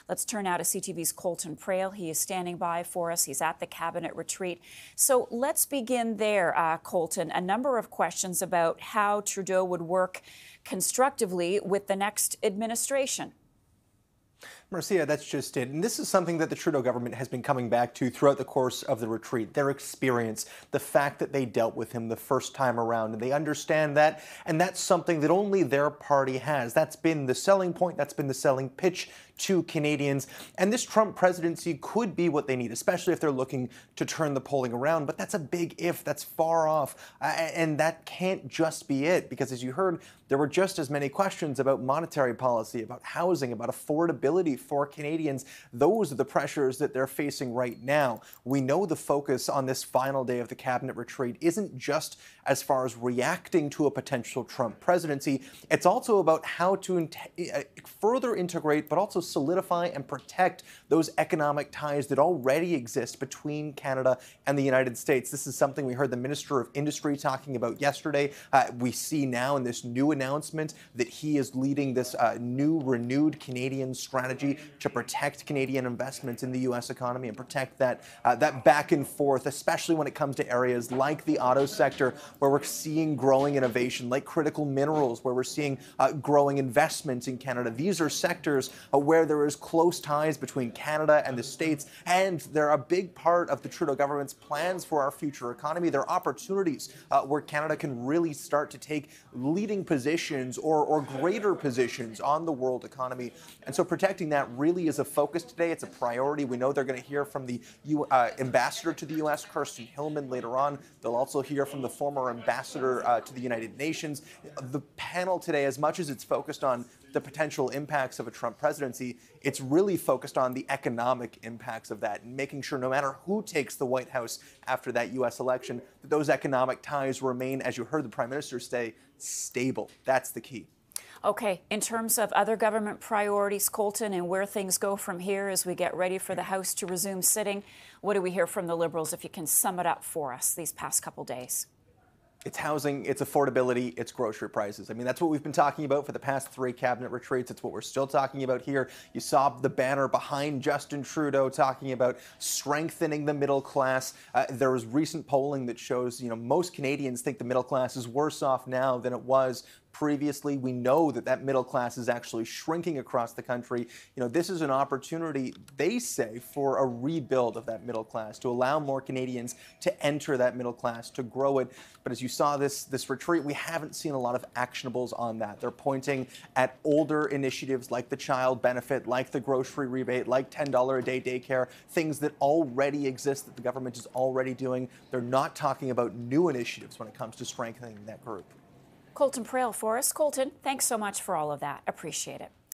Let's turn now to CTV's Colton Prail. He is standing by for us. He's at the cabinet retreat. So let's begin there, Colton. A number of questions about how Trudeau would work constructively with the next administration. Marcia, that's just it. And this is something that the Trudeau government has been coming back to throughout the course of the retreat. Their experience, the fact that they dealt with him the first time around, and they understand that. And that's something that only their party has. That's been the selling point. That's been the selling pitch to Canadians. And this Trump presidency could be what they need, especially if they're looking to turn the polling around. But that's a big if. That's far off. And that can't just be it, because as you heard, there were just as many questions about monetary policy, about housing, about affordability for Canadians. Those are the pressures that they're facing right now. We know the focus on this final day of the cabinet retreat isn't just as far as reacting to a potential Trump presidency. It's also about how to further integrate, but also solidify and protect those economic ties that already exist between Canada and the United States. This is something we heard the Minister of Industry talking about yesterday. We see now in this new announcement that he is leading this new renewed Canadian strategy to protect Canadian investments in the U.S. economy and protect that back and forth, especially when it comes to areas like the auto sector, where we're seeing growing innovation, like critical minerals, where we're seeing growing investments in Canada. These are sectors where there is close ties between Canada and the States, and they're a big part of the Trudeau government's plans for our future economy. They're opportunities where Canada can really start to take leading positions or greater positions on the world economy. And so protecting that really is a focus today. It's a priority. We know they're going to hear from the ambassador to the U.S., Kirsten Hillman, later on. They'll also hear from the former ambassador to the United Nations. The panel today, as much as it's focused on the potential impacts of a Trump presidency, it's really focused on the economic impacts of that and making sure no matter who takes the White House after that U.S. election, that those economic ties remain, as you heard the Prime Minister say, stable. That's the key. Okay, in terms of other government priorities, Colton, and where things go from here as we get ready for the House to resume sitting, what do we hear from the Liberals, if you can sum it up for us these past couple days? It's housing, it's affordability, it's grocery prices. I mean, that's what we've been talking about for the past 3 cabinet retreats. It's what we're still talking about here. You saw the banner behind Justin Trudeau talking about strengthening the middle class. There was recent polling that shows, most Canadians think the middle class is worse off now than it was previously. We know that middle class is actually shrinking across the country. This is an opportunity, they say, for a rebuild of that middle class, to allow more Canadians to enter that middle class, to grow it. But as you saw this retreat, we haven't seen a lot of actionables on that. They're pointing at older initiatives like the child benefit, like the grocery rebate, like $10 a day daycare, things that already exist, that the government is already doing. They're not talking about new initiatives when it comes to strengthening that group. Colton Prail for us. Colton, thanks so much for all of that. Appreciate it.